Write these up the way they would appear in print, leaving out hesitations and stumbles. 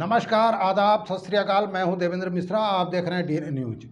नमस्कार, आदाब, सत श्री अकाल। मैं हूं देवेंद्र मिश्रा। आप देख रहे हैं डीएनए न्यूज।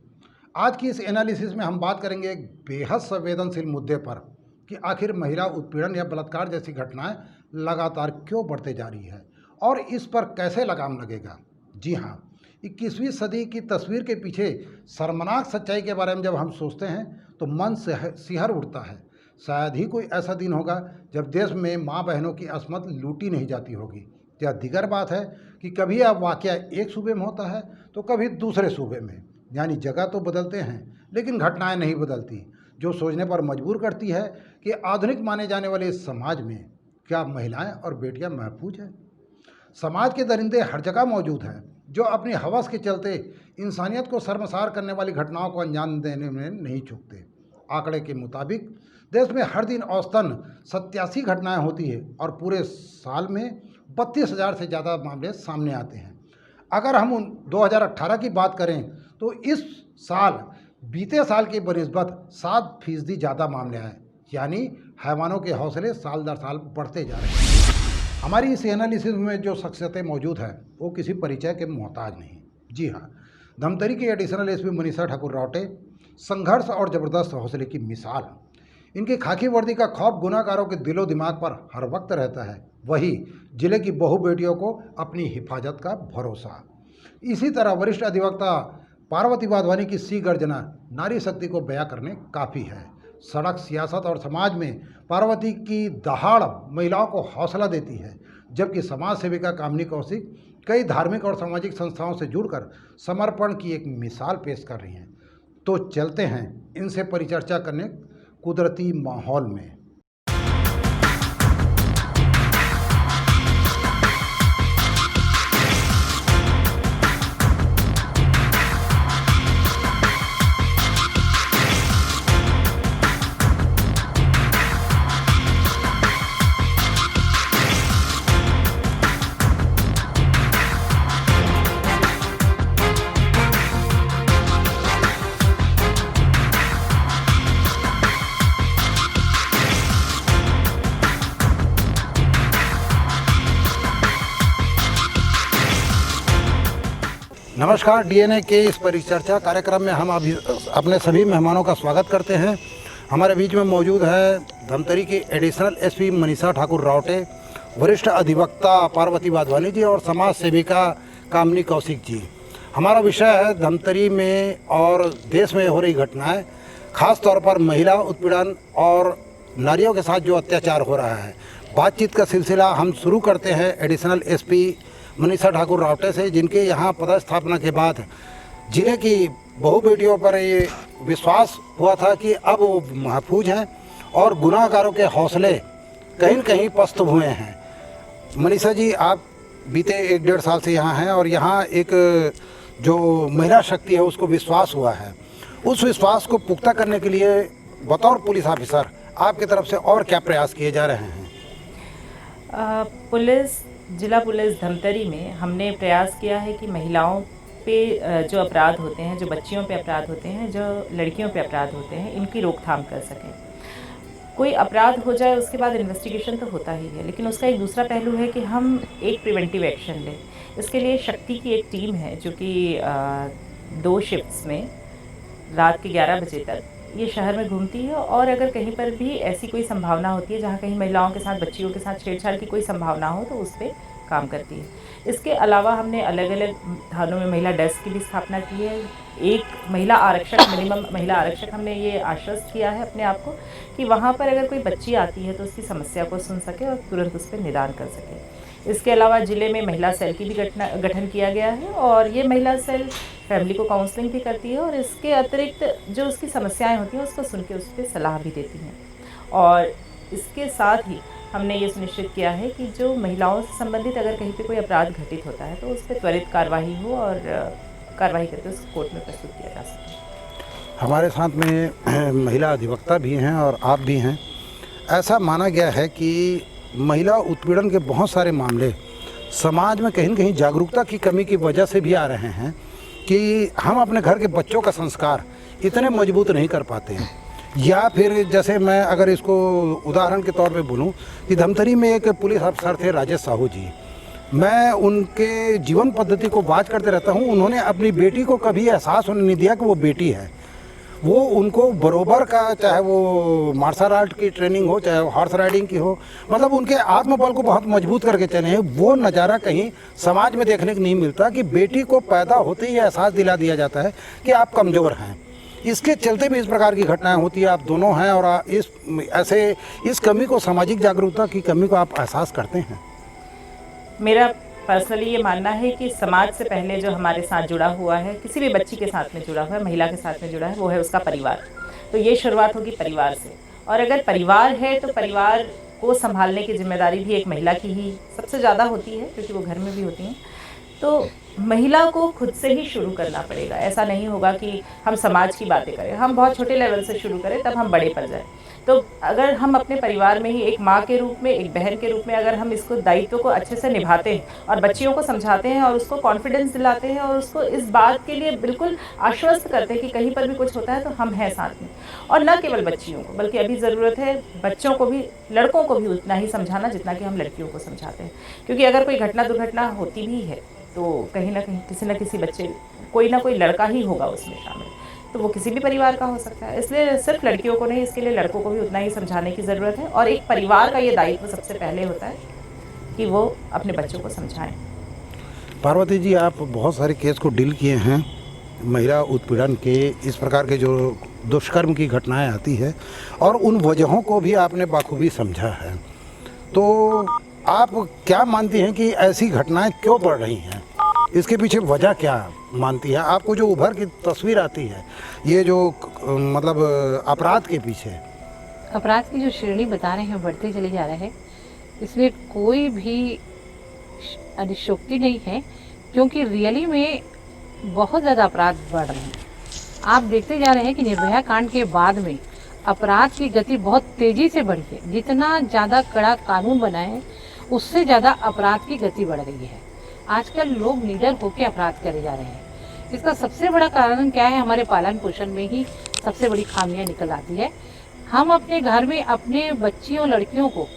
आज की इस एनालिसिस में हम बात करेंगे एक बेहद संवेदनशील मुद्दे पर कि आखिर महिला उत्पीड़न या बलात्कार जैसी घटनाएं लगातार क्यों बढ़ते जा रही है और इस पर कैसे लगाम लगेगा। जी हाँ, 21वीं सदी की तस्वीर के पीछे शर्मनाक सच्चाई के बारे में जब हम सोचते हैं तो मन सिहर उठता है। शायद ही कोई ऐसा दिन होगा जब देश में माँ बहनों की असमत लूटी नहीं जाती होगी। यह दिगर बात है कि कभी यह वाक़या एक सूबे में होता है तो कभी दूसरे सूबे में, यानी जगह तो बदलते हैं लेकिन घटनाएं नहीं बदलती, जो सोचने पर मजबूर करती है कि आधुनिक माने जाने वाले इस समाज में क्या महिलाएं और बेटियां महफूज हैं। समाज के दरिंदे हर जगह मौजूद हैं जो अपनी हवस के चलते इंसानियत को शर्मसार करने वाली घटनाओं को अंजाम देने में नहीं चूकते। आंकड़े के मुताबिक देश में हर दिन औसतन 87 घटनाएं होती है और पूरे साल में 32,000 से ज़्यादा मामले सामने आते हैं। अगर हम 2018 की बात करें तो इस साल बीते साल की बनिस्बत 7% ज़्यादा मामले आए, यानी हैवानों के हौसले साल दर साल बढ़ते जा रहे हैं। हमारी इस एनालिसिस में जो शख्सियतें मौजूद हैं वो किसी परिचय के मोहताज नहीं। जी हाँ, धमतरी के एडिशनल एसपी मनीषा ठाकुर रावटे संघर्ष और ज़बरदस्त हौसले की मिसाल। इनकी खाकी वर्दी का खौफ गुनाहगारों के दिलो दिमाग पर हर वक्त रहता है, वही जिले की बहु बेटियों को अपनी हिफाजत का भरोसा। इसी तरह वरिष्ठ अधिवक्ता पार्वती वाधवानी की सी गर्जना नारी शक्ति को बयां करने काफ़ी है। सड़क, सियासत और समाज में पार्वती की दहाड़ महिलाओं को हौसला देती है, जबकि समाज सेविका कामिनी कौशिक कई धार्मिक और सामाजिक संस्थाओं से जुड़कर समर्पण की एक मिसाल पेश कर रही हैं। तो चलते हैं इनसे परिचर्चा करने कुदरती माहौल में। नमस्कार, डीएनए के इस परिचर्चा कार्यक्रम में हम अभी अपने सभी मेहमानों का स्वागत करते हैं। हमारे बीच में मौजूद है धमतरी की एडिशनल एसपी मनीषा ठाकुर रावटे, वरिष्ठ अधिवक्ता पार्वती वाधवानी जी और समाज सेविका कामिनी कौशिक जी। हमारा विषय है धमतरी में और देश में हो रही घटनाएं, खास तौर पर महिला उत्पीड़न और नारियों के साथ जो अत्याचार हो रहा है। बातचीत का सिलसिला हम शुरू करते हैं एडिशनल एसपी मनीषा ठाकुर रावटे से, जिनके यहाँ पदस्थापना के बाद जिले की बहु बेटियों पर ये विश्वास हुआ था कि अब वो महफूज हैं और गुनाहगारों के हौसले कहीं न कहीं पस्त हुए हैं। मनीषा जी, आप बीते 1-1.5 साल से यहाँ हैं और यहाँ एक जो महिला शक्ति है उसको विश्वास हुआ है। उस विश्वास को पुख्ता करने के लिए बतौर पुलिस ऑफिसर आपकी तरफ से और क्या प्रयास किए जा रहे हैं? जिला पुलिस धमतरी में हमने प्रयास किया है कि महिलाओं पे जो अपराध होते हैं, जो बच्चियों पे अपराध होते हैं, जो लड़कियों पे अपराध होते हैं, इनकी रोकथाम कर सकें। कोई अपराध हो जाए उसके बाद इन्वेस्टिगेशन तो होता ही है, लेकिन उसका एक दूसरा पहलू है कि हम एक प्रिवेंटिव एक्शन लें। इसके लिए शक्ति की एक टीम है जो कि 2 शिफ्ट्स में रात के 11 बजे तक ये शहर में घूमती है और अगर कहीं पर भी ऐसी कोई संभावना होती है जहाँ कहीं महिलाओं के साथ, बच्चियों के साथ छेड़छाड़ की कोई संभावना हो तो उस पर काम करती है। इसके अलावा हमने अलग अलग थानों में महिला डेस्क की भी स्थापना की है। एक महिला आरक्षक, मिनिमम महिला आरक्षक हमने ये आश्वस्त किया है अपने आप को कि वहाँ पर अगर कोई बच्ची आती है तो उसकी समस्या को सुन सके और तुरंत उस पर निदान कर सके। इसके अलावा ज़िले में महिला सेल की भी गठन किया गया है और ये महिला सेल फैमिली को काउंसलिंग भी करती है और इसके अतिरिक्त जो उसकी समस्याएं होती हैं उसको सुन के उस पर सलाह भी देती हैं। और इसके साथ ही हमने ये सुनिश्चित किया है कि जो महिलाओं से संबंधित अगर कहीं पे कोई अपराध घटित होता है तो उस पर त्वरित कार्रवाई हो और कार्रवाई करके उसको कोर्ट में प्रस्तुत किया जा सके। हमारे साथ में महिला अधिवक्ता भी हैं और आप भी हैं। ऐसा माना गया है कि महिला उत्पीड़न के बहुत सारे मामले समाज में कहीं न कहीं जागरूकता की कमी की वजह से भी आ रहे हैं कि हम अपने घर के बच्चों का संस्कार इतने मजबूत नहीं कर पाते हैं। या फिर जैसे मैं अगर इसको उदाहरण के तौर पे बोलूं कि धमतरी में एक पुलिस अफसर थे राजेश साहू जी, मैं उनके जीवन पद्धति को वाच करते रहता हूँ। उन्होंने अपनी बेटी को कभी एहसास होने नहीं दिया कि वो बेटी है। वो उनको बरोबर का, चाहे वो मार्शल आर्ट की ट्रेनिंग हो, चाहे हॉर्स राइडिंग की हो, मतलब उनके आत्मबल को बहुत मजबूत करके चले हैं। वो नज़ारा कहीं समाज में देखने को नहीं मिलता कि बेटी को पैदा होते ही एहसास दिला दिया जाता है कि आप कमज़ोर हैं। इसके चलते भी इस प्रकार की घटनाएं होती है। आप दोनों हैं और इस कमी को, सामाजिक जागरूकता की कमी को आप एहसास करते हैं? मेरा पर्सनली ये मानना है कि समाज से पहले जो हमारे साथ जुड़ा हुआ है, किसी भी बच्ची के साथ में जुड़ा हुआ है, महिला के साथ में जुड़ा है, वो है उसका परिवार। तो ये शुरुआत होगी परिवार से, और अगर परिवार है तो परिवार को संभालने की जिम्मेदारी भी एक महिला की ही सबसे ज़्यादा होती है, क्योंकि वो घर में भी होती हैं। तो महिला को खुद से ही शुरू करना पड़ेगा। ऐसा नहीं होगा कि हम समाज की बातें करें, हम बहुत छोटे लेवल से शुरू करें तब हम बड़े पर जाएं। तो अगर हम अपने परिवार में ही एक माँ के रूप में, एक बहन के रूप में अगर हम इसको, दायित्व को अच्छे से निभाते हैं और बच्चियों को समझाते हैं और उसको कॉन्फिडेंस दिलाते हैं और उसको इस बात के लिए बिल्कुल आश्वस्त करते हैं कि कहीं पर भी कुछ होता है तो हम हैं साथ में। और न केवल बच्चियों को, बल्कि अभी ज़रूरत है बच्चों को भी, लड़कों को भी उतना ही समझाना जितना कि हम लड़कियों को समझाते हैं। क्योंकि अगर कोई घटना दुर्घटना होती भी है तो कहीं ना कहीं किसी न किसी बच्चे, कोई ना कोई लड़का ही होगा उसमें शामिल, तो वो किसी भी परिवार का हो सकता है। इसलिए सिर्फ लड़कियों को नहीं, इसके लिए लड़कों को भी उतना ही समझाने की ज़रूरत है। और एक परिवार का ये दायित्व सबसे पहले होता है कि वो अपने बच्चों को समझाएं। पार्वती जी, आप बहुत सारे केस को डील किए हैं, महिला उत्पीड़न के, इस प्रकार के जो दुष्कर्म की घटनाएं आती है, और उन वजहों को भी आपने बाखूबी समझा है। तो आप क्या मानती हैं कि ऐसी घटनाएं क्यों बढ़ रही हैं? इसके पीछे वजह क्या मानती है? आपको जो उभर की तस्वीर आती है, ये जो मतलब अपराध के पीछे, अपराध की जो श्रेणी बता रहे हैं, बढ़ते चले जा रहे हैं, इसमें कोई भी अतिशयोक्ति नहीं है, क्योंकि रियली में बहुत ज़्यादा अपराध बढ़ रहे हैं। आप देखते जा रहे हैं कि निर्भया कांड के बाद में अपराध की गति बहुत तेज़ी से बढ़ी है। जितना ज़्यादा कड़ा कानून बना है, उससे ज़्यादा अपराध की गति बढ़ रही है। आजकल लोग निडर होकर अपराध करे जा रहे हैं। इसका सबसे बड़ा कारण क्या है? हमारे पालन पोषण में ही सबसे बड़ी खामियां निकल आती है। हम अपने घर में अपने बच्चियों, लड़कियों को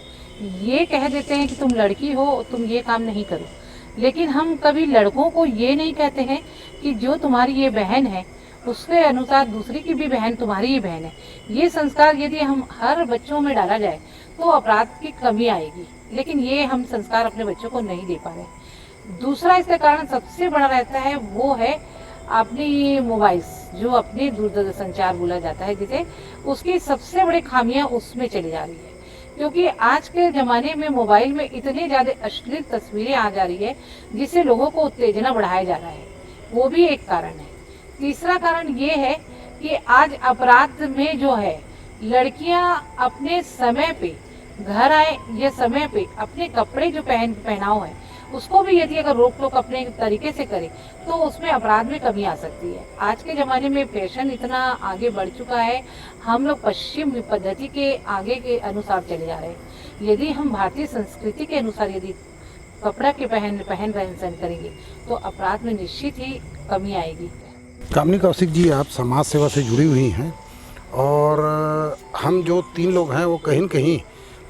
ये कह देते हैं कि तुम लड़की हो, तुम ये काम नहीं करो, लेकिन हम कभी लड़कों को ये नहीं कहते हैं कि जो तुम्हारी ये बहन है, उसके अनुसार दूसरी की भी बहन तुम्हारी ही बहन है। ये संस्कार यदि हम हर बच्चों में डाला जाए तो अपराध की कमी आएगी, लेकिन ये हम संस्कार अपने बच्चों को नहीं दे पा रहे। दूसरा इसका कारण सबसे बड़ा रहता है, वो है अपनी मोबाइल्स, जो अपने दूरदर्शन संचार बोला जाता है जिसे, उसकी सबसे बड़ी खामियां उसमें चली जा रही है। क्योंकि आज के ज़माने में मोबाइल में इतनी ज़्यादा अश्लील तस्वीरें आ जा रही है जिससे लोगों को उत्तेजना बढ़ाया जा रहा है, वो भी एक कारण है। तीसरा कारण ये है कि आज अपराध में जो है, लड़कियां अपने समय पे घर आए या समय पे अपने कपड़े जो पहनाव है उसको भी यदि अगर रोक टोक अपने तरीके से करे तो उसमें अपराध में कमी आ सकती है। आज के ज़माने में फैशन इतना आगे बढ़ चुका है, हम लोग पश्चिम पद्धति के आगे के अनुसार चले जा रहे हैं। यदि हम भारतीय संस्कृति के अनुसार यदि कपड़ा के पहन रहन करेंगे तो अपराध में निश्चित ही कमी आएगी। कामनी कौशिक जी, आप समाज सेवा से जुड़ी हुई हैं, और हम जो 3 लोग हैं वो कहीं न कहीं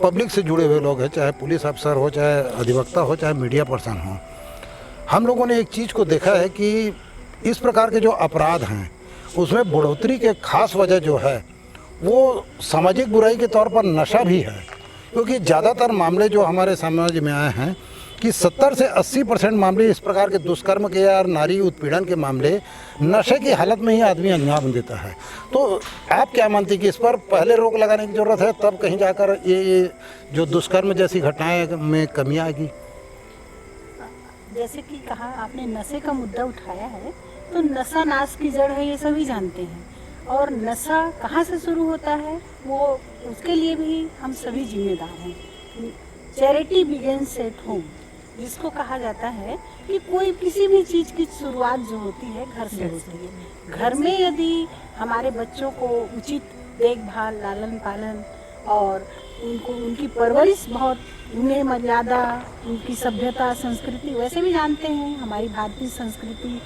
पब्लिक से जुड़े हुए लोग हैं, चाहे पुलिस अफसर हो, चाहे अधिवक्ता हो, चाहे मीडिया पर्सन हो। हम लोगों ने एक चीज़ को देखा है कि इस प्रकार के जो अपराध हैं उसमें बढ़ोतरी के खास वजह जो है वो सामाजिक बुराई के तौर पर नशा भी है। क्योंकि ज़्यादातर मामले जो हमारे समाज में आए हैं कि 70 से 80% मामले इस प्रकार के दुष्कर्म के या नारी उत्पीड़न के मामले नशे की हालत में ही आदमी अंजाम देता है। तो आप क्या मानती कि इस पर पहले रोक लगाने की ज़रूरत है, तब कहीं जाकर ये जो दुष्कर्म जैसी घटनाएं में कमी आएगी? जैसे कि कहा आपने, नशे का मुद्दा उठाया है, तो नशा नाश की जड़ है, ये सभी जानते हैं। और नशा कहाँ से शुरू होता है, वो उसके लिए भी हम सभी जिम्मेदार हैं। चैरिटी बिगिंस एट होम, जिसको कहा जाता है कि कोई किसी भी चीज़ की शुरुआत जो होती है घर से होती है। घर में यदि हमारे बच्चों को उचित देखभाल, लालन पालन और उनकी परवरिश, बहुत उन्हें मर्यादा, उनकी सभ्यता, संस्कृति, वैसे भी जानते हैं हमारी भारतीय संस्कृति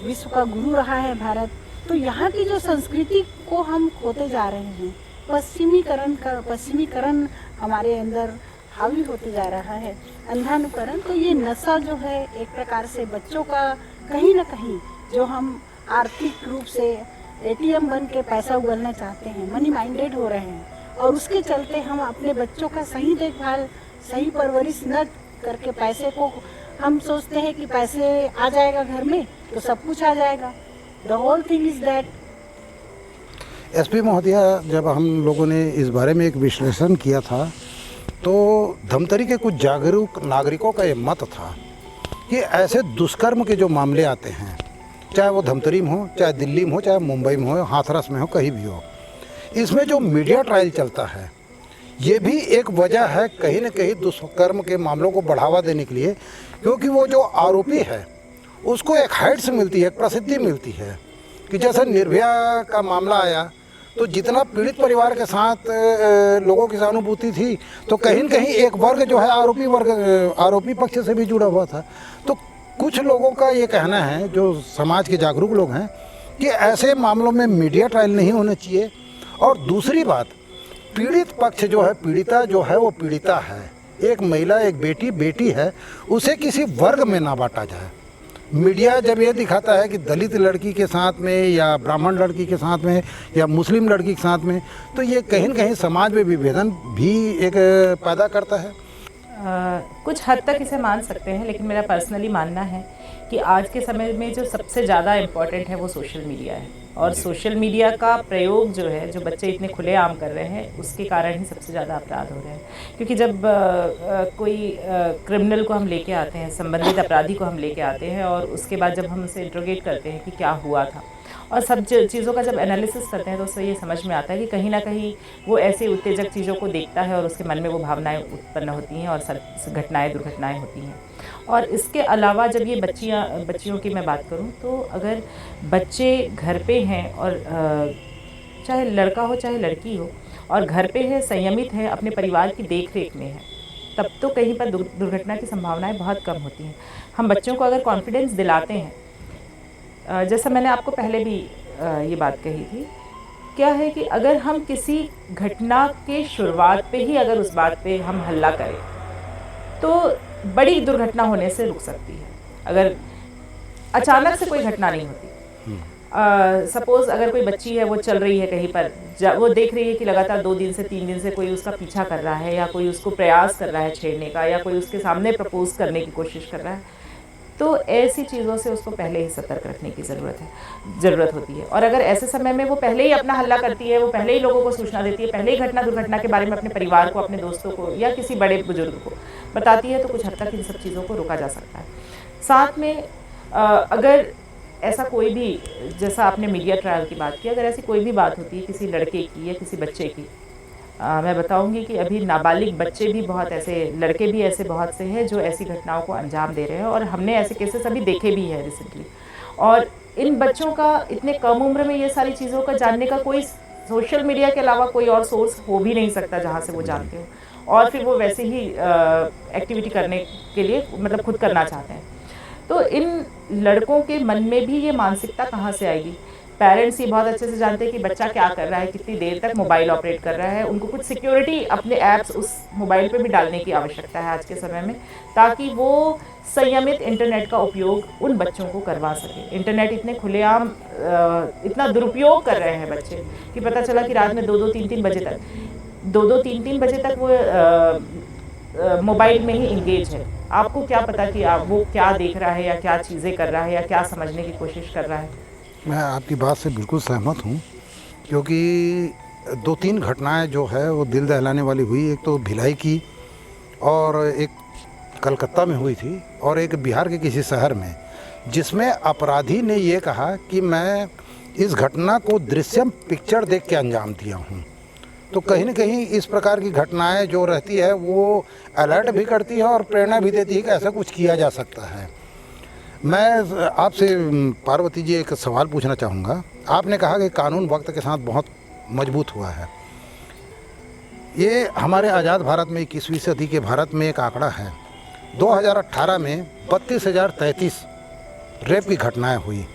विश्व का गुरु रहा है भारत। तो यहाँ की जो संस्कृति को हम खोते जा रहे हैं, पश्चिमीकरण हमारे अंदर हावी होते जा रहा है, अंधानुकरण। तो ये नशा जो है एक प्रकार से बच्चों का कहीं ना कहीं, जो हम आर्थिक रूप से एटीएम बन के पैसा उगलना चाहते हैं, मनी माइंडेड हो रहे हैं, और उसके चलते हम अपने बच्चों का सही देखभाल, सही परवरिश न करके पैसे को हम सोचते हैं कि पैसे आ जाएगा घर में तो सब कुछ आ जाएगा। The whole thing is that. SP महोदया, जब हम लोगों ने इस बारे में एक विश्लेषण किया था तो धमतरी के कुछ जागरूक नागरिकों का ये मत था कि ऐसे दुष्कर्म के जो मामले आते हैं, चाहे वो धमतरी में हो, चाहे दिल्ली में हो, चाहे मुंबई में हो, हाथरस में हो, कहीं भी हो, इसमें जो मीडिया ट्रायल चलता है ये भी एक वजह है कहीं न कहीं दुष्कर्म के मामलों को बढ़ावा देने के लिए, क्योंकि वो जो आरोपी है उसको एक हाइट्स मिलती है, एक प्रसिद्धि मिलती है। कि जैसे निर्भया का मामला आया तो जितना पीड़ित परिवार के साथ लोगों की सहानुभूति थी, तो कहीं न कहीं एक वर्ग जो है आरोपी पक्ष से भी जुड़ा हुआ था। तो कुछ लोगों का ये कहना है, जो समाज के जागरूक लोग हैं, कि ऐसे मामलों में मीडिया ट्रायल नहीं होना चाहिए। और दूसरी बात, पीड़ित पक्ष जो है, पीड़िता जो है वो पीड़िता है, एक महिला, एक बेटी है, उसे किसी वर्ग में ना बांटा जाए। मीडिया जब ये दिखाता है कि दलित लड़की के साथ में या ब्राह्मण लड़की के साथ में या मुस्लिम लड़की के साथ में, तो ये कहीं न कहीं समाज में विभेदन भी एक पैदा करता है। कुछ हद तक इसे मान सकते हैं, लेकिन मेरा पर्सनली मानना है कि आज के समय में जो सबसे ज़्यादा इम्पॉर्टेंट है वो सोशल मीडिया है। और सोशल मीडिया का प्रयोग जो है, जो बच्चे इतने खुलेआम कर रहे हैं, उसके कारण ही सबसे ज़्यादा अपराध हो रहे हैं। क्योंकि जब कोई क्रिमिनल को हम लेके आते हैं, संबंधित अपराधी को हम लेके आते हैं, और उसके बाद जब हम उसे इंट्रोगेट करते हैं कि क्या हुआ था, और सब चीज़ों का जब एनालिसिस करते हैं, तो उससे ये समझ में आता है कि कहीं ना कहीं वो ऐसे उत्तेजक चीज़ों को देखता है और उसके मन में वो भावनाएं उत्पन्न होती हैं और दुर्घटनाएं होती हैं। और इसके अलावा जब ये बच्चियों की मैं बात करूं, तो अगर बच्चे घर पे हैं, और चाहे लड़का हो चाहे लड़की हो, और घर पे है, संयमित है, अपने परिवार की देख रेख में है, तब तो कहीं पर दुर्घटना की संभावनाएं बहुत कम होती हैं। हम बच्चों को अगर कॉन्फिडेंस दिलाते हैं, जैसा मैंने आपको पहले भी ये बात कही थी, क्या है कि अगर हम किसी घटना के शुरुआत पे ही अगर उस बात पे हम हल्ला करें, तो बड़ी दुर्घटना होने से रुक सकती है। अगर अचानक से कोई घटना नहीं होती, सपोज़ अगर कोई बच्ची है, वो चल रही है कहीं पर, वो देख रही है कि लगातार 2 दिन से 3 दिन से कोई उसका पीछा कर रहा है, या कोई उसको प्रयास कर रहा है छेड़ने का, या कोई उसके सामने प्रपोज करने की कोशिश कर रहा है, तो ऐसी चीज़ों से उसको पहले ही सतर्क रखने की ज़रूरत होती है। और अगर ऐसे समय में वो पहले ही अपना हल्ला करती है, वो पहले ही लोगों को सूचना देती है, पहले ही दुर्घटना के बारे में अपने परिवार को, अपने दोस्तों को, या किसी बड़े बुजुर्ग को बताती है, तो कुछ हद तक इन सब चीज़ों को रोका जा सकता है। साथ में अगर ऐसा कोई भी, जैसा आपने मीडिया ट्रायल की बात की, अगर ऐसी कोई भी बात होती है किसी लड़के की या किसी बच्चे की, मैं बताऊंगी कि अभी नाबालिग बच्चे भी बहुत ऐसे, लड़के भी ऐसे बहुत से हैं जो ऐसी घटनाओं को अंजाम दे रहे हैं, और हमने ऐसे केसेस अभी देखे भी हैं रिसेंटली। और इन बच्चों का इतने कम उम्र में ये सारी चीज़ों का जानने का कोई, सोशल मीडिया के अलावा कोई और सोर्स हो भी नहीं सकता जहाँ से वो जानते हो, और फिर वो वैसे ही एक्टिविटी करने के लिए मतलब खुद करना चाहते हैं। तो इन लड़कों के मन में भी ये मानसिकता कहाँ से आएगी? पेरेंट्स ये बहुत अच्छे से जानते हैं कि बच्चा क्या कर रहा है, कितनी देर तक मोबाइल ऑपरेट कर रहा है। उनको कुछ सिक्योरिटी अपने ऐप्स उस मोबाइल पे भी डालने की आवश्यकता है आज के समय में, ताकि वो संयमित इंटरनेट का उपयोग उन बच्चों को करवा सके। इंटरनेट इतने खुलेआम इतना दुरुपयोग कर रहे हैं बच्चे कि पता चला कि रात में 2-3 बजे तक वो मोबाइल में ही इंगेज है। आपको क्या पता कि वो क्या देख रहा है, या क्या चीज़ें कर रहा है, या क्या समझने की कोशिश कर रहा है। मैं आपकी बात से बिल्कुल सहमत हूँ, क्योंकि 2-3 घटनाएं जो है वो दिल दहलाने वाली हुई। एक तो भिलाई की, और एक कलकत्ता में हुई थी, और एक बिहार के किसी शहर में, जिसमें अपराधी ने ये कहा कि मैं इस घटना को दृश्यम पिक्चर देख के अंजाम दिया हूँ। तो कहीं न कहीं इस प्रकार की घटनाएं जो रहती है वो अलर्ट भी करती है और प्रेरणा भी देती है कि ऐसा कुछ किया जा सकता है। मैं आपसे पार्वती जी एक सवाल पूछना चाहूँगा। आपने कहा कि कानून वक्त के साथ बहुत मजबूत हुआ है। ये हमारे आज़ाद भारत में 21वीं सदी के भारत में एक आंकड़ा है, 2018 में 32,033 रेप की घटनाएं हुई,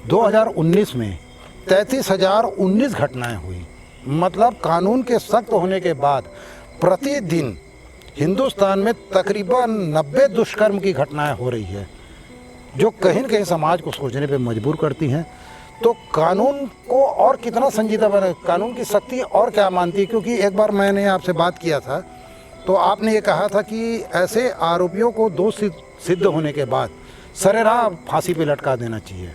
2019 में 33,019 घटनाएं हुई। मतलब कानून के सख्त होने के बाद प्रतिदिन हिंदुस्तान में तकरीबन 90 दुष्कर्म की घटनाएं हो रही है, जो कहीं न कहीं समाज को सोचने पे मजबूर करती हैं। तो कानून को और कितना संजीदा बने, कानून की सख्ती और क्या मानती है? क्योंकि एक बार मैंने आपसे बात किया था तो आपने ये कहा था कि ऐसे आरोपियों को दोष सिद्ध होने के बाद सरेराह फांसी पे लटका देना चाहिए।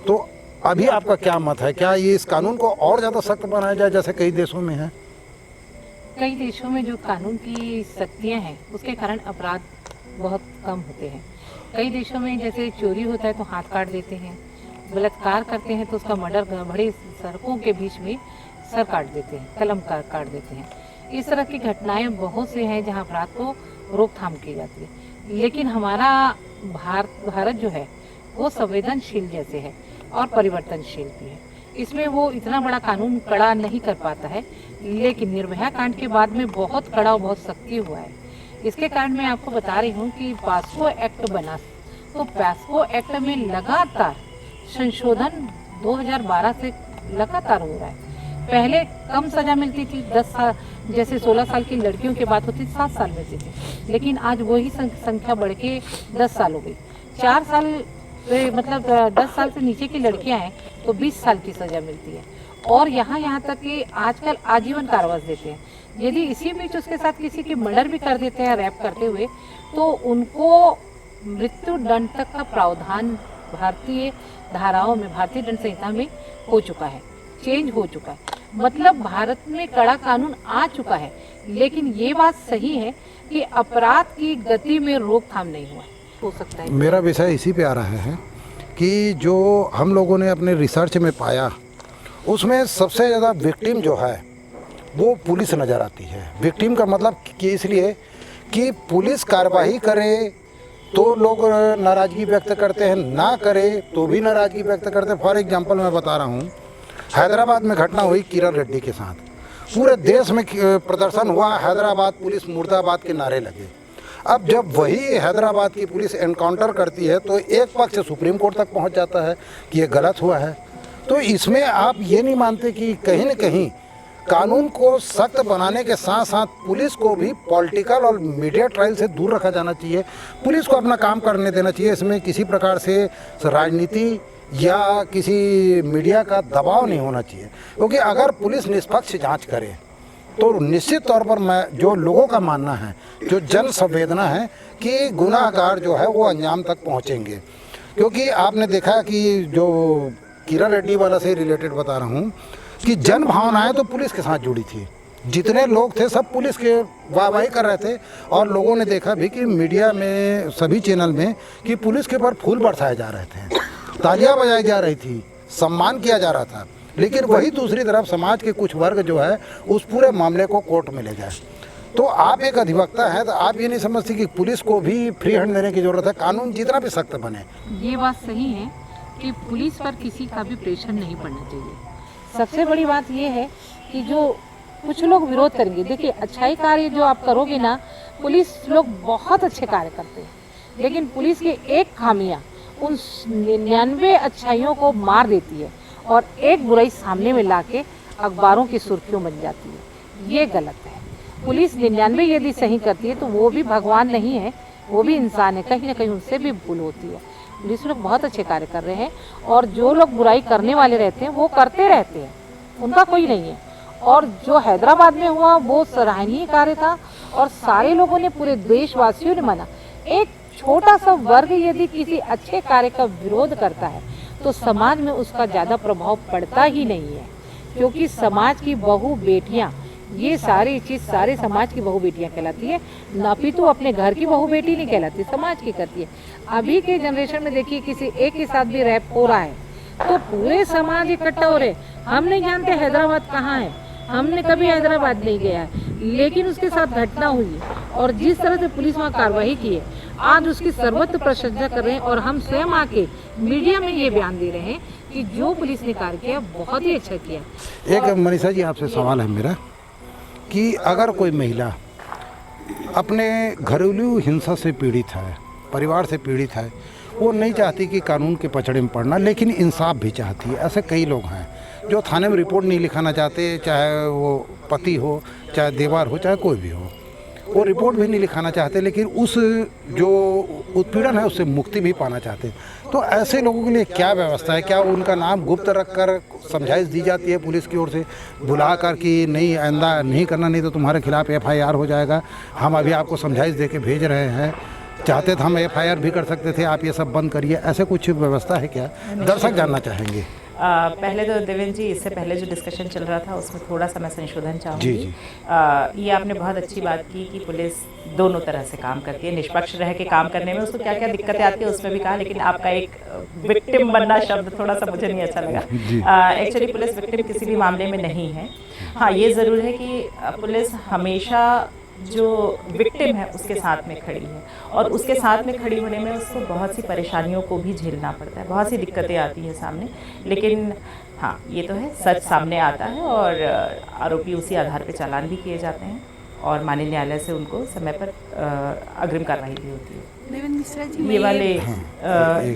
तो अभी आपका क्या मत है? क्या ये इस कानून को और ज़्यादा सख्त बनाया जाए जैसे कई देशों में है? कई देशों में जो कानून की सख्तियां हैं उसके कारण अपराध बहुत कम होते हैं। कई देशों में जैसे चोरी होता है तो हाथ काट देते हैं, बलात्कार करते हैं तो उसका मर्डर बड़ी सड़कों के बीच में सर काट देते हैं, कलम काट देते हैं। इस तरह की घटनाएं बहुत से हैं जहां अपराध को रोकथाम की जाती है। लेकिन हमारा भारत जो है वो संवेदनशील जैसे है और परिवर्तनशील भी है। इसमें वो इतना बड़ा कानून कड़ा नहीं कर पाता है, लेकिन निर्भया कांड के बाद में बहुत कड़ा और बहुत सख्ती हुआ है। इसके कारण मैं आपको बता रही हूँ कि पॉस्को एक्ट बना, तो पॉस्को एक्ट में लगातार संशोधन 2012 से लगातार हो रहा है। पहले कम सजा मिलती थी, 10 साल, जैसे 16 साल की लड़कियों की बात होती 7 साल मिलती थी, लेकिन आज वही संख्या बढ़ के 10 साल हो गई। 4 साल मतलब 10 साल से नीचे की लड़कियां हैं तो 20 साल की सजा मिलती है। और यहाँ तक कि आजकल आजीवन कारावास देते हैं। यदि इसी बीच उसके साथ किसी की मर्डर भी कर देते हैं रैप करते हुए, तो उनको मृत्यु दंड तक का प्रावधान भारतीय धाराओं में, भारतीय दंड संहिता में हो चुका है, चेंज हो चुका है। मतलब भारत में कड़ा कानून आ चुका है, लेकिन ये बात सही है कि अपराध की गति में रोकथाम नहीं हुआ है। हो सकता है मेरा विषय इसी पे आ रहा है कि जो हम लोगों ने अपने रिसर्च में पाया उसमें सबसे ज़्यादा विक्टिम जो है वो पुलिस नज़र आती है। विक्टिम का मतलब कि इसलिए कि पुलिस कार्रवाई करे तो लोग नाराज़गी व्यक्त करते हैं, ना करे तो भी नाराज़गी व्यक्त करते हैं। फॉर एग्जांपल मैं बता रहा हूँ, हैदराबाद में घटना हुई किरण रेड्डी के साथ, पूरे देश में प्रदर्शन हुआ, हैदराबाद पुलिस मुर्दाबाद के नारे लगे। अब जब वही हैदराबाद की पुलिस एनकाउंटर करती है तो एक पक्ष सुप्रीम कोर्ट तक पहुंच जाता है कि ये गलत हुआ है। तो इसमें आप ये नहीं मानते कि कहीं न कहीं कानून को सख्त बनाने के साथ साथ पुलिस को भी पॉलिटिकल और मीडिया ट्रायल से दूर रखा जाना चाहिए, पुलिस को अपना काम करने देना चाहिए, इसमें किसी प्रकार से राजनीति या किसी मीडिया का दबाव नहीं होना चाहिए। क्योंकि अगर पुलिस निष्पक्ष जांच करे तो निश्चित तौर पर मैं जो लोगों का मानना है, जो जन संवेदना है कि गुनाहगार जो है वो अंजाम तक पहुंचेंगे। क्योंकि आपने देखा कि जो किरण रेड्डी वाला से रिलेटेड बता रहा हूँ कि जन भावनाएं तो पुलिस के साथ जुड़ी थी, जितने लोग थे सब पुलिस के वाहवाही कर रहे थे। और लोगों ने देखा भी कि मीडिया में, सभी चैनल में, कि पुलिस के ऊपर फूल बरसाए जा रहे थे, तालियां बजाई जा रही थी, सम्मान किया जा रहा था। लेकिन वही दूसरी तरफ समाज के कुछ वर्ग जो है उस पूरे मामले को कोर्ट में ले गए। तो आप एक अधिवक्ता हैं, तो आप ये नहीं समझती कि पुलिस को भी फ्री हैंड देने की ज़रूरत है, कानून जितना भी सख्त बने? ये बात सही है कि पुलिस पर किसी का भी प्रेशर नहीं पड़ना चाहिए। सबसे बड़ी बात ये है कि जो कुछ लोग विरोध करेंगे, देखिए अच्छाई कार्य जो आप करोगे ना, पुलिस लोग बहुत अच्छे कार्य करते हैं, लेकिन पुलिस की एक खामियां उन 99 अच्छाइयों को मार देती है और एक बुराई सामने में लाके अखबारों की सुर्खियों बन जाती है। ये गलत है। पुलिस 99 यदि सही करती है तो वो भी भगवान नहीं है, वो भी इंसान है, कहीं ना कहीं उनसे भी भूल होती है। पुलिस लोग बहुत अच्छे कार्य कर रहे हैं और जो लोग बुराई करने वाले रहते हैं वो करते रहते हैं, उनका कोई नहीं है। और जो हैदराबाद में हुआ वो सराहनीय कार्य था और सारे लोगों ने, पूरे देशवासियों ने माना। एक छोटा सा वर्ग यदि किसी अच्छे कार्य का विरोध करता है तो समाज में उसका ज़्यादा प्रभाव पड़ता ही नहीं है, क्योंकि समाज की बहू बेटियां, ये सारी चीज़ सारे समाज की बहू बेटियां कहलाती है, ना भी तो अपने घर की बहू बेटी नहीं कहलाती, समाज की करती है। अभी के जनरेशन में देखिए किसी एक के साथ भी रैप हो रहा है तो पूरे समाज इकट्ठा हो रहे। हम नहीं जानते हैदराबाद कहाँ है, हमने कभी हैदराबाद नहीं गया है, लेकिन उसके साथ घटना हुई और जिस तरह से पुलिस वहाँ कार्रवाई की है, आज उसकी सर्वत्र प्रशंसा कर रहे हैं। और हम स्वयं आके मीडिया में ये बयान दे रहे हैं कि जो पुलिस ने कार्य किया बहुत ही अच्छा किया। एक मनीषा जी आपसे सवाल है मेरा कि अगर कोई महिला अपने घरेलू हिंसा से पीड़ित है, परिवार से पीड़ित है, वो नहीं चाहती कि कानून के पचड़े में पड़ना, लेकिन इंसाफ भी चाहती है, ऐसे कई लोग हैं, जो थाने में रिपोर्ट नहीं लिखाना चाहते, चाहे वो पति हो, चाहे देवर हो, चाहे कोई भी हो, वो रिपोर्ट भी नहीं लिखाना चाहते, लेकिन उस जो उत्पीड़न है उससे मुक्ति भी पाना चाहते। तो ऐसे लोगों के लिए क्या व्यवस्था है? क्या उनका नाम गुप्त रखकर समझाइश दी जाती है पुलिस की ओर से, बुला कर कि नहीं आइंदा नहीं करना, नहीं तो तुम्हारे खिलाफ FIR हो जाएगा, हम अभी आपको समझाइश दे के भेज रहे हैं, चाहते तो हम FIR भी कर सकते थे, आप ये सब बंद करिए, ऐसे कुछ व्यवस्था है क्या? दर्शक जानना चाहेंगे। पहले तो देवेंद्र जी, इससे पहले जो डिस्कशन चल रहा था उसमें थोड़ा सा मैं संशोधन चाहूँगी। ये आपने बहुत अच्छी बात की कि पुलिस दोनों तरह से काम करती है, निष्पक्ष रह के काम करने में उसको क्या क्या दिक्कतें आती है उसमें भी कहा, लेकिन आपका एक विक्टिम बनना शब्द थोड़ा सा मुझे नहीं अच्छा लगा। एक्चुअली पुलिस विक्टिम किसी भी मामले में नहीं है। हाँ, ये ज़रूर है कि पुलिस हमेशा जो विक्टिम है उसके साथ में खड़ी है, और उसके साथ में खड़ी होने में उसको बहुत सी परेशानियों को भी झेलना पड़ता है, बहुत सी दिक्कतें आती हैं सामने, लेकिन हाँ ये तो है, सच सामने आता है और आरोपी उसी आधार पे चालान भी किए जाते हैं और माननीय न्यायालय से उनको समय पर अग्रिम कार्रवाई भी होती है। देवेंद्र मिश्रा जी,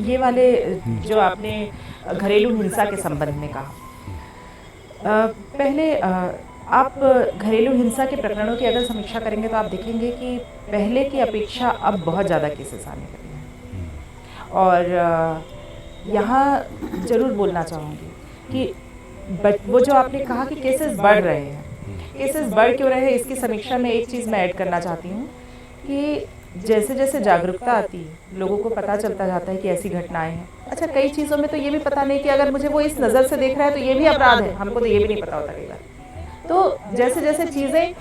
ये वाले जो आपने घरेलू हिंसा के संबंध में कहा, पहले आप घरेलू हिंसा के प्रकरणों की अगर समीक्षा करेंगे तो आप देखेंगे कि पहले की अपेक्षा अब बहुत ज़्यादा केसेस आने लगे हैं। और यहाँ ज़रूर बोलना चाहूँगी कि वो जो आपने कहा कि केसेस बढ़ रहे हैं, केसेस बढ़ क्यों रहे हैं, इसकी समीक्षा में एक चीज़ मैं ऐड करना चाहती हूँ कि जैसे जैसे जागरूकता आती है, लोगों को पता चलता जाता है कि ऐसी घटनाएं हैं। अच्छा, कई चीज़ों में तो ये भी पता नहीं कि अगर मुझे वो इस नज़र से देख रहा है तो ये भी अपराध है, हमको तो ये भी नहीं पता होता कई बार। तो जैसे जैसे चीज़ें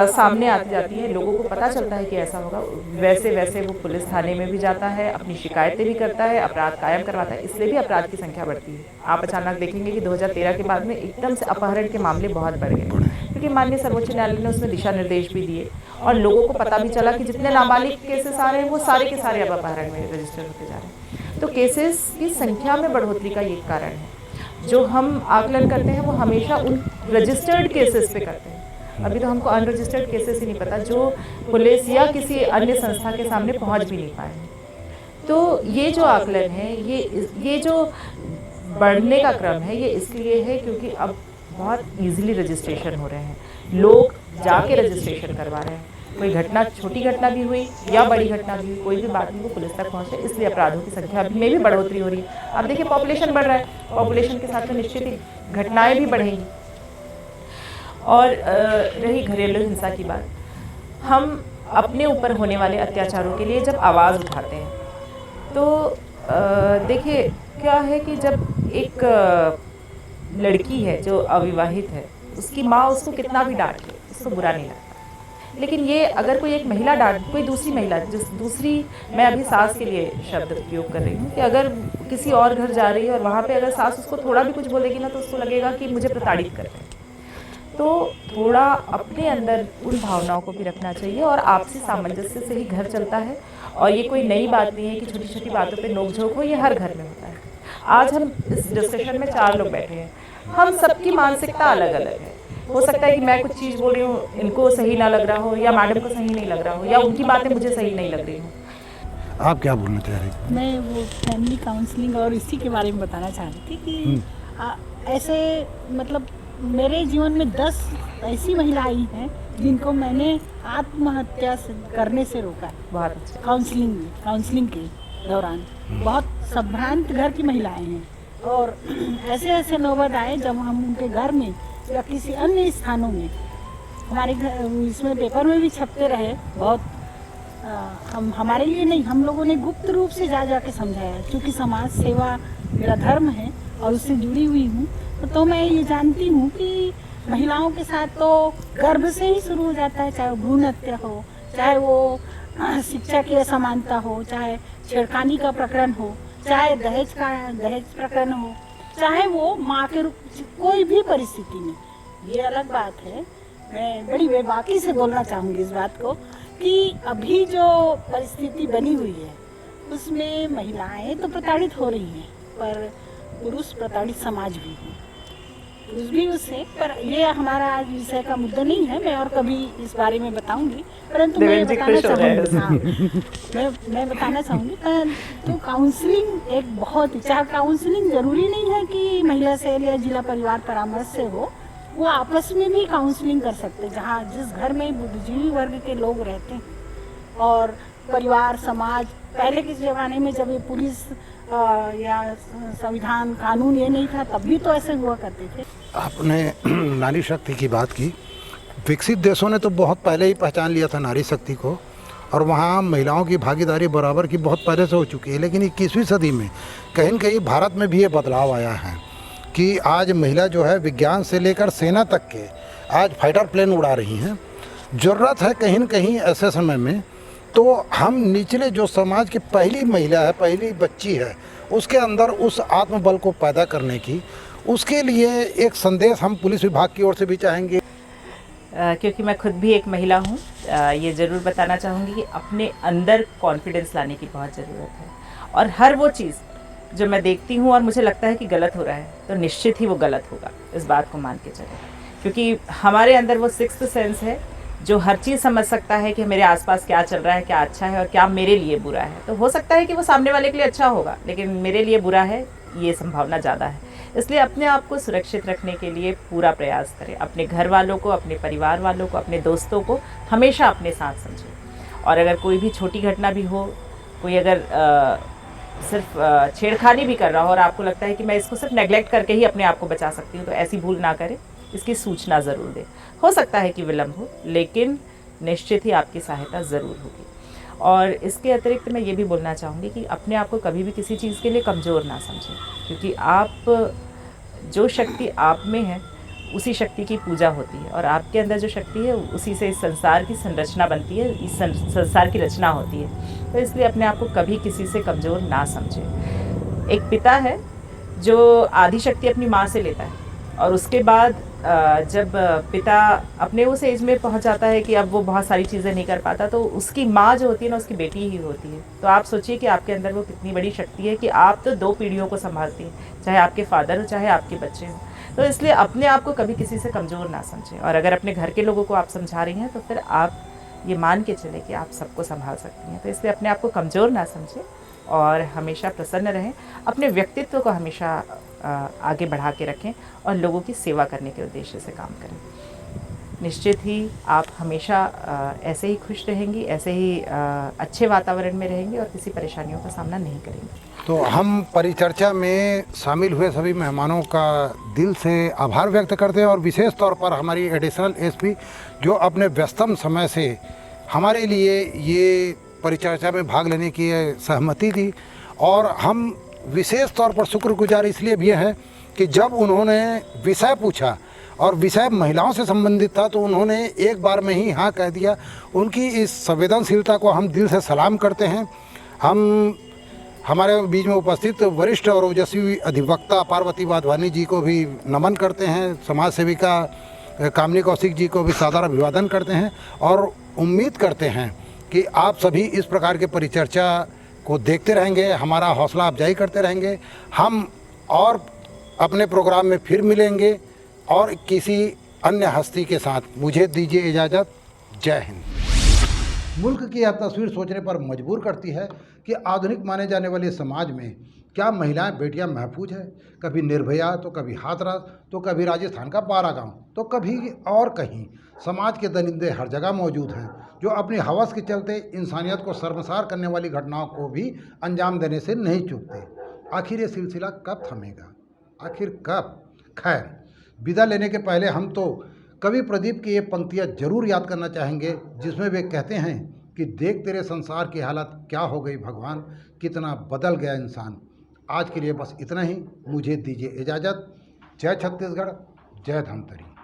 सामने आती जाती हैं, लोगों को पता चलता है कि ऐसा होगा, वैसे वैसे वो पुलिस थाने में भी जाता है, अपनी शिकायतें भी करता है, अपराध कायम करवाता है, इसलिए भी अपराध की संख्या बढ़ती है। आप अचानक देखेंगे कि 2013 के बाद में एकदम से अपहरण के मामले बहुत बढ़ गए, क्योंकि माननीय सर्वोच्च न्यायालय ने उसमें दिशा निर्देश भी दिए और लोगों को पता भी चला कि जितने नाबालिग केसेस आ रहे हैं वो सारे के सारे अब अपहरण में रजिस्टर होते जा रहे हैं। तो केसेस की संख्या में बढ़ोतरी का ये कारण है। जो हम आकलन करते हैं वो हमेशा उन रजिस्टर्ड केसेस पे करते हैं, अभी तो हमको अनरजिस्टर्ड केसेस ही नहीं पता जो पुलिस या किसी अन्य संस्था के सामने पहुंच भी नहीं पाए हैं। तो ये जो आकलन है, ये जो बढ़ने का क्रम है, ये इसलिए है क्योंकि अब बहुत इजीली रजिस्ट्रेशन हो रहे हैं, लोग जाके रजिस्ट्रेशन करवा रहे हैं। कोई घटना, छोटी घटना भी हुई या बड़ी घटना भी हुई, कोई भी बात नहीं, वो पुलिस तक पहुंचे, इसलिए अपराधों की संख्या में भी बढ़ोतरी हो रही है। अब देखिए पॉपुलेशन बढ़ रहा है, पॉपुलेशन के साथ में निश्चित ही घटनाएं भी बढ़ेंगी। और रही घरेलू हिंसा की बात, हम अपने ऊपर होने वाले अत्याचारों के लिए जब आवाज़ उठाते हैं तो देखिए क्या है कि जब एक लड़की है जो अविवाहित है, उसकी माँ उसको कितना भी डांट ले, उसको बुरा नहीं लगता, लेकिन ये अगर कोई एक महिला डांट, कोई दूसरी महिला, दूसरी, मैं अभी सास के लिए शब्द उपयोग कर रही हूँ कि अगर किसी और घर जा रही है और वहाँ पे अगर सास उसको थोड़ा भी कुछ बोलेगी ना तो उसको लगेगा कि मुझे प्रताड़ित कर रहे हैं। तो थोड़ा अपने अंदर उन भावनाओं को भी रखना चाहिए और आपसी सामंजस्य से ही घर चलता है। और ये कोई नई बात नहीं है कि छोटी छोटी बातों पे नोकझोंक हो, ये हर घर में होता है। आज हम इस डिस्कशन में 4 लोग बैठे हैं, हम सबकी मानसिकता अलग अलग है। हो सकता है कि मैं कुछ चीज़ बोल रही हूँ, इनको सही ना लग रहा हो, या मैडम को सही नहीं लग रहा हो, या उनकी बातें मुझे सही नहीं लग रही हो। आप क्या बोलना चाह रही हैं? मैं वो फैमिली काउंसलिंग और इसी के बारे में बताना चाह रही थी कि ऐसे मतलब मेरे जीवन में 10 ऐसी महिलाएं हैं जिनको मैंने आत्महत्या करने से रोका है। बहुत अच्छा। काउंसलिंग के दौरान बहुत संभ्रांत घर की महिलाएं हैं, और ऐसे ऐसे नौबत आए जब हम उनके घर में या किसी अन्य स्थानों में, हमारे घर इसमें पेपर में भी छपते रहे बहुत, हम हमारे लिए नहीं, हम लोगों ने गुप्त रूप से जा के समझाया, क्योंकि समाज सेवा मेरा धर्म है और उससे जुड़ी हुई हूँ। तो मैं ये जानती हूँ कि महिलाओं के साथ तो गर्भ से ही शुरू हो जाता है, चाहे वो भ्रूण हत्या हो, चाहे वो शिक्षा की असमानता हो, चाहे छेड़खानी का प्रकरण हो, चाहे दहेज प्रकरण हो, चाहे वो माँ के रूप, कोई भी परिस्थिति में। ये अलग बात है, मैं बड़ी बेबाकी से बोलना चाहूँगी इस बात को कि अभी जो परिस्थिति बनी हुई है उसमें महिलाएं तो प्रताड़ित हो रही हैं, पर पुरुष प्रताड़ित समाज भी है। पुरुष भी उससे, पर ये हमारा आज विषय का मुद्दा नहीं है। मैं और कभी इस बारे में बताऊंगी, परंतु मैं बताना चाहूँगी, हाँ, मैं बताना चाहूँगी तो काउंसलिंग एक बहुत, चाहे काउंसलिंग जरूरी नहीं है कि महिला सेल या जिला परिवार परामर्श से हो, वो आपस में भी काउंसलिंग कर सकते हैं। जहाँ जिस घर में बुद्धिजीवी वर्ग के लोग रहते हैं और परिवार समाज, पहले के ज़माने में जब ये पुलिस या संविधान कानून ये नहीं था तब भी तो ऐसे हुआ करते थे। आपने नारी शक्ति की बात की। विकसित देशों ने तो बहुत पहले ही पहचान लिया था नारी शक्ति को, और वहाँ महिलाओं की भागीदारी बराबर की बहुत पहले से हो चुकी है। लेकिन 21वीं सदी में कहीं न कहीं भारत में भी ये बदलाव आया है कि आज महिला जो है विज्ञान से लेकर सेना तक के आज फाइटर प्लेन उड़ा रही हैं। ज़रूरत है कहीं न कहीं ऐसे समय में तो हम निचले जो समाज की पहली महिला है, पहली बच्ची है, उसके अंदर उस आत्मबल को पैदा करने की, उसके लिए एक संदेश हम पुलिस विभाग की ओर से भी चाहेंगे। क्योंकि मैं खुद भी एक महिला हूँ, ये ज़रूर बताना चाहूँगी कि अपने अंदर कॉन्फिडेंस लाने की बहुत ज़रूरत है। और हर वो चीज़ जो मैं देखती हूँ और मुझे लगता है कि गलत हो रहा है, तो निश्चित ही वो गलत होगा, इस बात को मान के चलें। क्योंकि हमारे अंदर वो सिक्स्थ सेंस है जो हर चीज़ समझ सकता है कि मेरे आसपास क्या चल रहा है, क्या अच्छा है और क्या मेरे लिए बुरा है। तो हो सकता है कि वो सामने वाले के लिए अच्छा होगा, लेकिन मेरे लिए बुरा है, ये संभावना ज़्यादा है। इसलिए अपने आप को सुरक्षित रखने के लिए पूरा प्रयास करें। अपने घर वालों को, अपने परिवार वालों को, अपने दोस्तों को हमेशा अपने साथ समझें। और अगर कोई भी छोटी घटना भी हो, कोई अगर सिर्फ छेड़खानी भी कर रहा हो और आपको लगता है कि मैं इसको सिर्फ नेगलेक्ट करके ही अपने आप को बचा सकती हूँ, तो ऐसी भूल ना करें, इसकी सूचना ज़रूर दें। हो सकता है कि विलम्ब हो, लेकिन निश्चित ही आपकी सहायता ज़रूर होगी। और इसके अतिरिक्त मैं ये भी बोलना चाहूँगी कि अपने आप को कभी भी किसी चीज़ के लिए कमज़ोर ना समझें, क्योंकि आप जो शक्ति आप में है उसी शक्ति की पूजा होती है, और आपके अंदर जो शक्ति है उसी से इस संसार की संरचना बनती है, इस संसार की रचना होती है। तो इसलिए अपने आप को कभी किसी से कमज़ोर ना समझें। एक पिता है जो आधी शक्ति अपनी माँ से लेता है, और उसके बाद जब पिता अपने उस एज में पहुंच जाता है कि अब वो बहुत सारी चीज़ें नहीं कर पाता, तो उसकी माँ जो होती है ना, उसकी बेटी ही होती है। तो आप सोचिए कि आपके अंदर वो कितनी बड़ी शक्ति है कि आप तो 2 पीढ़ियों को संभालती हैं, चाहे आपके फादर हो चाहे आपके बच्चे हों। तो इसलिए अपने आप को कभी किसी से कमज़ोर ना समझें। और अगर अपने घर के लोगों को आप समझा रही हैं, तो फिर आप ये मान के चले कि आप सबको संभाल सकती हैं। तो इसलिए अपने आप को कमज़ोर ना समझें और हमेशा प्रसन्न रहें। अपने व्यक्तित्व को हमेशा आगे बढ़ा के रखें और लोगों की सेवा करने के उद्देश्य से काम करें। निश्चित ही आप हमेशा ऐसे ही खुश रहेंगी, ऐसे ही अच्छे वातावरण में रहेंगी और किसी परेशानियों का सामना नहीं करेंगे। तो हम परिचर्चा में शामिल हुए सभी मेहमानों का दिल से आभार व्यक्त करते हैं, और विशेष तौर पर हमारी एडिशनल एसपी जो अपने व्यस्तम समय से हमारे लिए ये परिचर्चा में भाग लेने की सहमति दी। और हम विशेष तौर पर शुक्रगुजार इसलिए भी है कि जब उन्होंने विषय पूछा और विषय महिलाओं से संबंधित था, तो उन्होंने एक बार में ही हाँ कह दिया। उनकी इस संवेदनशीलता को हम दिल से सलाम करते हैं। हम हमारे बीच में उपस्थित वरिष्ठ और ओजस्वी अधिवक्ता पार्वती वाधवानी जी को भी नमन करते हैं, समाज सेविका कामनी कौशिक जी को भी सादर अभिवादन करते हैं, और उम्मीद करते हैं कि आप सभी इस प्रकार के परिचर्चा को देखते रहेंगे, हमारा हौसला अफजाई करते रहेंगे। हम और अपने प्रोग्राम में फिर मिलेंगे और किसी अन्य हस्ती के साथ। मुझे दीजिए इजाज़त। जय हिंद। मुल्क की यह तस्वीर सोचने पर मजबूर करती है कि आधुनिक माने जाने वाले समाज में क्या महिलाएं बेटियां महफूज है? कभी निर्भया, तो कभी हाथरस, तो कभी राजस्थान का बारा गाँव, तो कभी और कहीं। समाज के दरिंदे हर जगह मौजूद हैं जो अपनी हवस के चलते इंसानियत को शर्मसार करने वाली घटनाओं को भी अंजाम देने से नहीं चूकते। आखिर ये सिलसिला कब थमेगा? आखिर कब? खैर, विदा लेने के पहले हम तो कवि प्रदीप की ये पंक्तियाँ जरूर याद करना चाहेंगे, जिसमें वे कहते हैं कि देख तेरे संसार की हालत क्या हो गई भगवान, कितना बदल गया इंसान। आज के लिए बस इतना ही। मुझे दीजिए इजाज़त। जय छत्तीसगढ़, जय धमतरी।